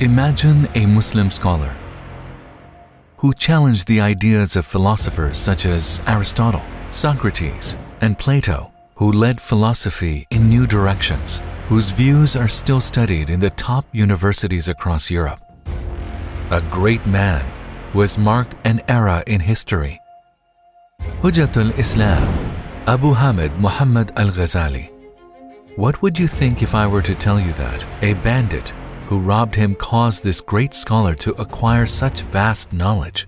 Imagine a Muslim scholar who challenged the ideas of philosophers such as Aristotle, Socrates, and Plato, who led philosophy in new directions, whose views are still studied in the top universities across Europe. A great man who has marked an era in history. Hujjatul Islam, Abu Hamid Muhammad Al-Ghazali. What would you think if I were to tell you that a bandit who robbed him caused this great scholar to acquire such vast knowledge?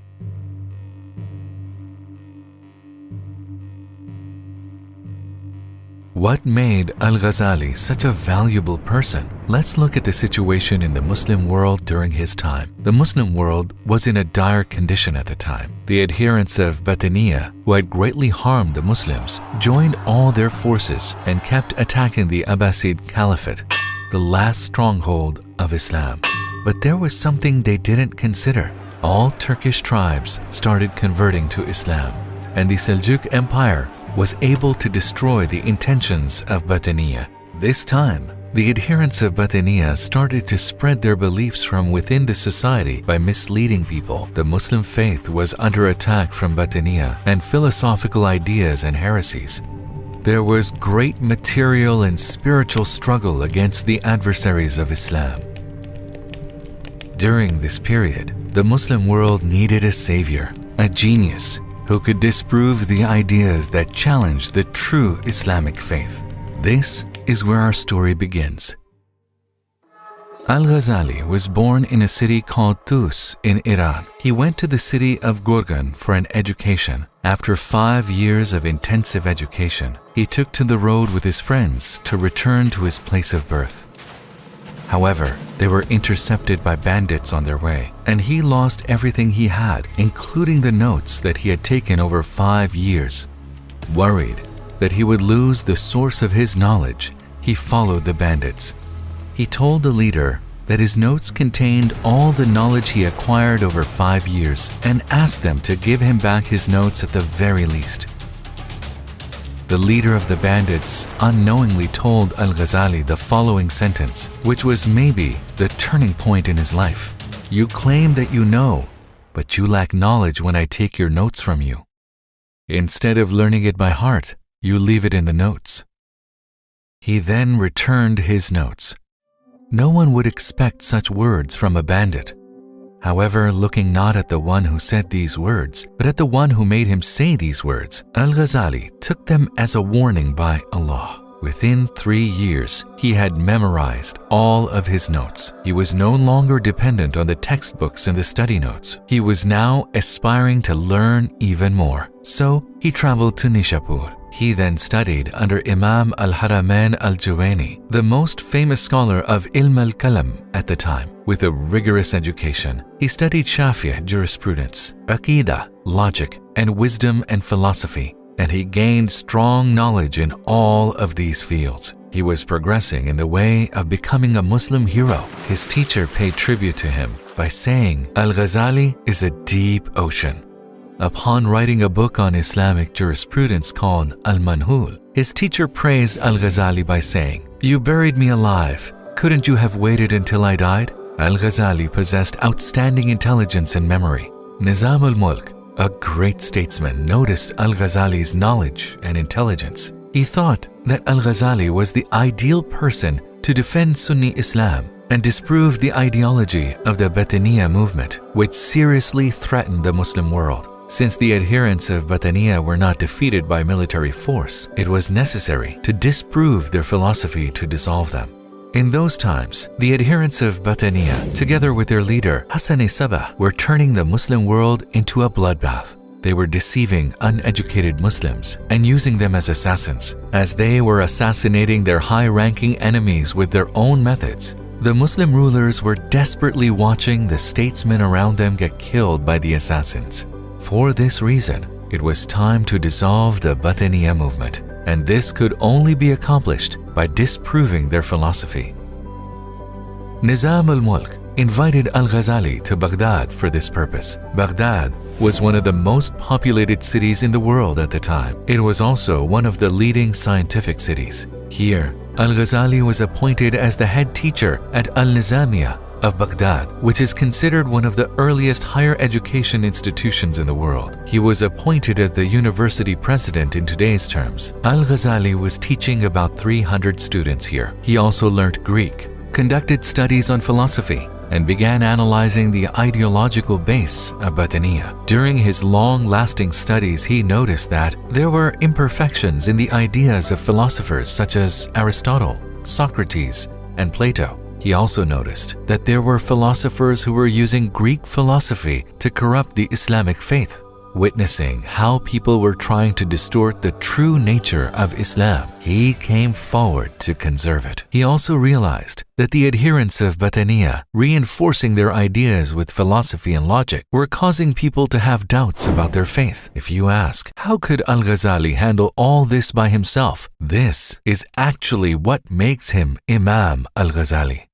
What made Al-Ghazali such a valuable person? Let's look at the situation in the Muslim world during his time. The Muslim world was in a dire condition at the time. The adherents of Batiniya, who had greatly harmed the Muslims, joined all their forces and kept attacking the Abbasid Caliphate, the last stronghold of Islam. But there was something they didn't consider. All Turkish tribes started converting to Islam, and the Seljuk Empire was able to destroy the intentions of Batiniya. This time, the adherents of Batiniya started to spread their beliefs from within the society by misleading people. The Muslim faith was under attack from Batiniya and philosophical ideas and heresies. There was great material and spiritual struggle against the adversaries of Islam. During this period, the Muslim world needed a savior, a genius, who could disprove the ideas that challenged the true Islamic faith. This is where our story begins. Al-Ghazali was born in a city called Tus in Iran. He went to the city of Gorgan for an education. After 5 years of intensive education, he took to the road with his friends to return to his place of birth. However, they were intercepted by bandits on their way, and he lost everything he had, including the notes that he had taken over 5 years. Worried that he would lose the source of his knowledge, he followed the bandits. He told the leader that his notes contained all the knowledge he acquired over 5 years and asked them to give him back his notes at the very least. The leader of the bandits unknowingly told Al-Ghazali the following sentence, which was maybe the turning point in his life. "You claim that you know, but you lack knowledge when I take your notes from you. Instead of learning it by heart, you leave it in the notes." He then returned his notes. No one would expect such words from a bandit. However, looking not at the one who said these words, but at the one who made him say these words, Al-Ghazali took them as a warning by Allah. Within 3 years, he had memorized all of his notes. He was no longer dependent on the textbooks and the study notes. He was now aspiring to learn even more. So he traveled to Nishapur. He then studied under Imam al-Haramain al-Juwayni, the most famous scholar of Ilm al-Kalam at the time. With a rigorous education, he studied Shafi'i jurisprudence, Aqidah, logic, and wisdom and philosophy, and he gained strong knowledge in all of these fields. He was progressing in the way of becoming a Muslim hero. His teacher paid tribute to him by saying, "Al-Ghazali is a deep ocean." Upon writing a book on Islamic jurisprudence called Al-Manhul, his teacher praised Al-Ghazali by saying, "You buried me alive. Couldn't you have waited until I died?" Al-Ghazali possessed outstanding intelligence and memory. Nizam al-Mulk, a great statesman, noticed Al-Ghazali's knowledge and intelligence. He thought that Al-Ghazali was the ideal person to defend Sunni Islam and disprove the ideology of the Batiniya movement, which seriously threatened the Muslim world. Since the adherents of Batiniya were not defeated by military force, it was necessary to disprove their philosophy to dissolve them. In those times, the adherents of Batiniya, together with their leader Hassan Sabah, were turning the Muslim world into a bloodbath. They were deceiving uneducated Muslims and using them as assassins. As they were assassinating their high-ranking enemies with their own methods, the Muslim rulers were desperately watching the statesmen around them get killed by the assassins. For this reason, it was time to dissolve the Batiniya movement, and this could only be accomplished by disproving their philosophy. Nizam al-Mulk invited Al-Ghazali to Baghdad for this purpose. Baghdad was one of the most populated cities in the world at the time. It was also one of the leading scientific cities. Here, Al-Ghazali was appointed as the head teacher at Al-Nizamiya, of Baghdad, which is considered one of the earliest higher education institutions in the world. He was appointed as the university president in today's terms. Al-Ghazali was teaching about 300 students here. He also learnt Greek, conducted studies on philosophy, and began analyzing the ideological base of Batiniya. During his long-lasting studies, he noticed that there were imperfections in the ideas of philosophers such as Aristotle, Socrates, and Plato. He also noticed that there were philosophers who were using Greek philosophy to corrupt the Islamic faith. Witnessing how people were trying to distort the true nature of Islam, he came forward to conserve it. He also realized that the adherents of Batiniya, reinforcing their ideas with philosophy and logic, were causing people to have doubts about their faith. If you ask, how could Al-Ghazali handle all this by himself? This is actually what makes him Imam Al-Ghazali.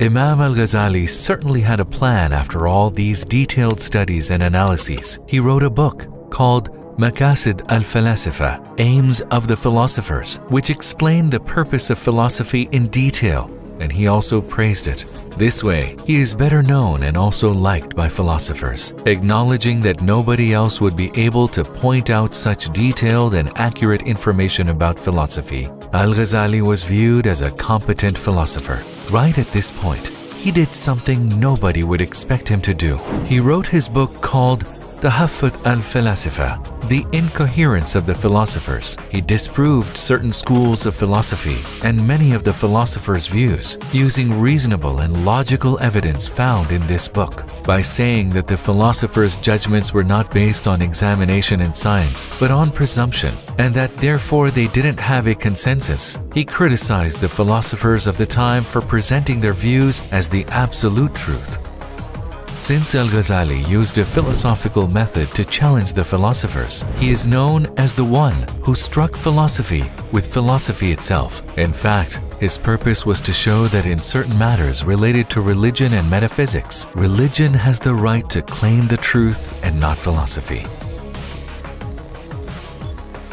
Imam Al-Ghazali certainly had a plan after all these detailed studies and analyses. He wrote a book called Maqasid al-Falasifa, Aims of the Philosophers, which explained the purpose of philosophy in detail, and he also praised it. This way, he is better known and also liked by philosophers, acknowledging that nobody else would be able to point out such detailed and accurate information about philosophy. Al-Ghazali was viewed as a competent philosopher. Right at this point, he did something nobody would expect him to do. He wrote his book called Tahaffut al-Falasifa, The Incoherence of the Philosophers. He disproved certain schools of philosophy and many of the philosophers' views using reasonable and logical evidence found in this book. By saying that the philosophers' judgments were not based on examination and science, but on presumption, and that therefore they didn't have a consensus, he criticized the philosophers of the time for presenting their views as the absolute truth. Since Al-Ghazali used a philosophical method to challenge the philosophers, he is known as the one who struck philosophy with philosophy itself. In fact, his purpose was to show that in certain matters related to religion and metaphysics, religion has the right to claim the truth and not philosophy.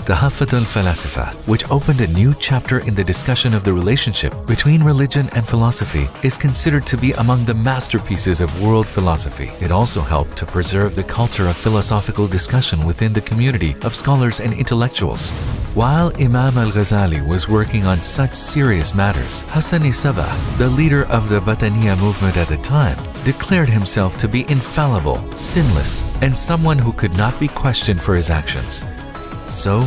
Tahaffut al-Falasifa, which opened a new chapter in the discussion of the relationship between religion and philosophy, is considered to be among the masterpieces of world philosophy. It also helped to preserve the culture of philosophical discussion within the community of scholars and intellectuals. While Imam Al-Ghazali was working on such serious matters, Hassani Sabah, the leader of the Batiniya movement at the time, declared himself to be infallible, sinless, and someone who could not be questioned for his actions. So,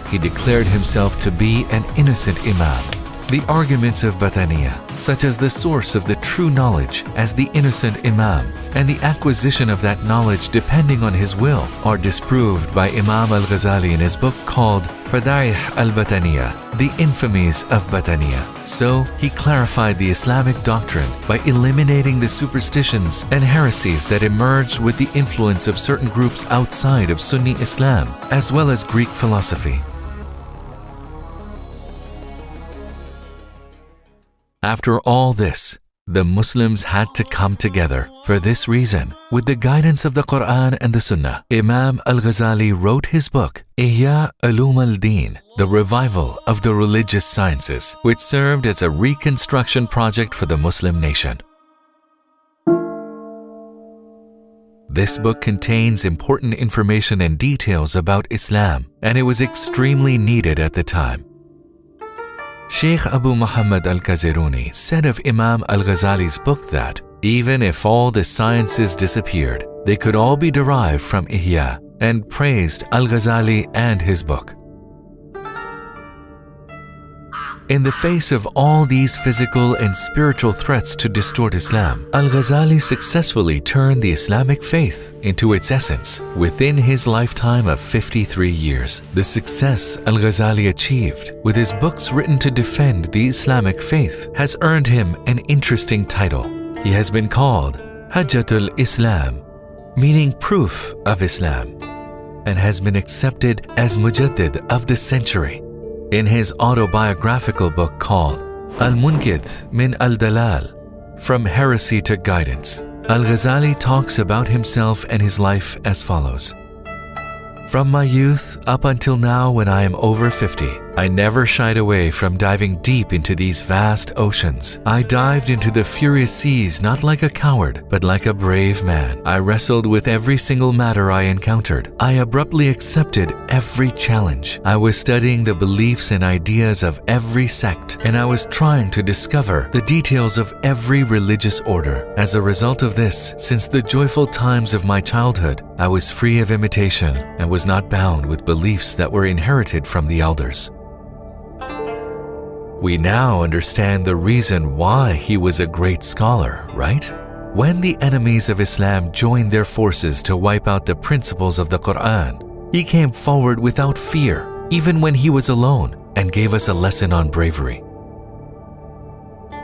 he declared himself to be an innocent imam. The arguments of Batiniya, such as the source of the true knowledge as the innocent imam and the acquisition of that knowledge depending on his will, are disproved by Imam Al-Ghazali in his book called Fadaih al-Batiniya, The Infamies of Batiniya. So, he clarified the Islamic doctrine by eliminating the superstitions and heresies that emerged with the influence of certain groups outside of Sunni Islam, as well as Greek philosophy. After all this, the Muslims had to come together. For this reason, with the guidance of the Quran and the Sunnah, Imam Al-Ghazali wrote his book, Ihya Ulum al-Din, The Revival of the Religious Sciences, which served as a reconstruction project for the Muslim nation. This book contains important information and details about Islam, and it was extremely needed at the time. Sheikh Abu Muhammad al-Kaziruni said of Imam al-Ghazali's book that, even if all the sciences disappeared, they could all be derived from Ihya, and praised al-Ghazali and his book. In the face of all these physical and spiritual threats to distort Islam, Al-Ghazali successfully turned the Islamic faith into its essence within his lifetime of 53 years. The success Al-Ghazali achieved with his books written to defend the Islamic faith has earned him an interesting title. He has been called Hujjatul Islam, meaning proof of Islam, and has been accepted as Mujaddid of the century. In his autobiographical book called Al-Munkith min al-Dalal, From Heresy to Guidance, Al-Ghazali talks about himself and his life as follows. From my youth up until now when I am over 50, I never shied away from diving deep into these vast oceans. I dived into the furious seas not like a coward, but like a brave man. I wrestled with every single matter I encountered. I abruptly accepted every challenge. I was studying the beliefs and ideas of every sect, and I was trying to discover the details of every religious order. As a result of this, since the joyful times of my childhood, I was free of imitation and was not bound with beliefs that were inherited from the elders. We now understand the reason why he was a great scholar, right? When the enemies of Islam joined their forces to wipe out the principles of the Quran, he came forward without fear, even when he was alone, and gave us a lesson on bravery.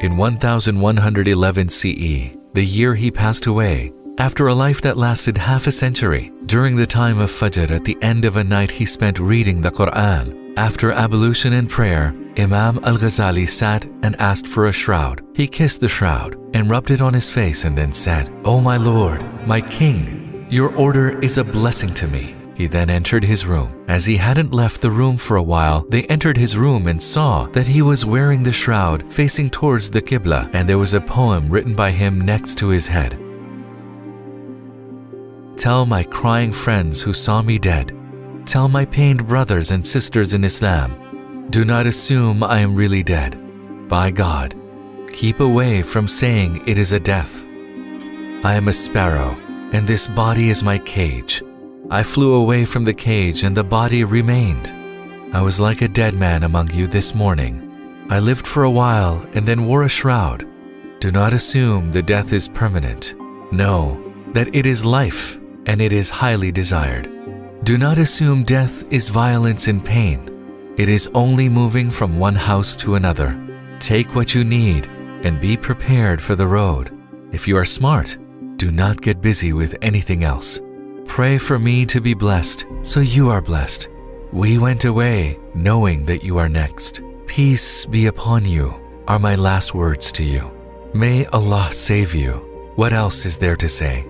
In 1111 CE, the year he passed away, after a life that lasted half a century, during the time of Fajr at the end of a night he spent reading the Quran, after ablution and prayer, Imam Al-Ghazalija sat and asked for a shroud. He kissed the shroud and rubbed it on his face and then said, "O my Lord, my King, your order is a blessing to me." He then entered his room. As he hadn't left the room for a while, they entered his room and saw that he was wearing the shroud facing towards the Qibla, and there was a poem written by him next to his head. "Tell my crying friends who saw me dead, tell my pained brothers and sisters in Islam, do not assume I am really dead. By God, keep away from saying it is a death. I am a sparrow, and this body is my cage. I flew away from the cage and the body remained. I was like a dead man among you this morning. I lived for a while and then wore a shroud. Do not assume the death is permanent. Know that it is life and it is highly desired. Do not assume death is violence and pain. It is only moving from one house to another. Take what you need and be prepared for the road. If you are smart, do not get busy with anything else. Pray for me to be blessed, so you are blessed. We went away knowing that you are next. Peace be upon you are my last words to you. May Allah save you. What else is there to say?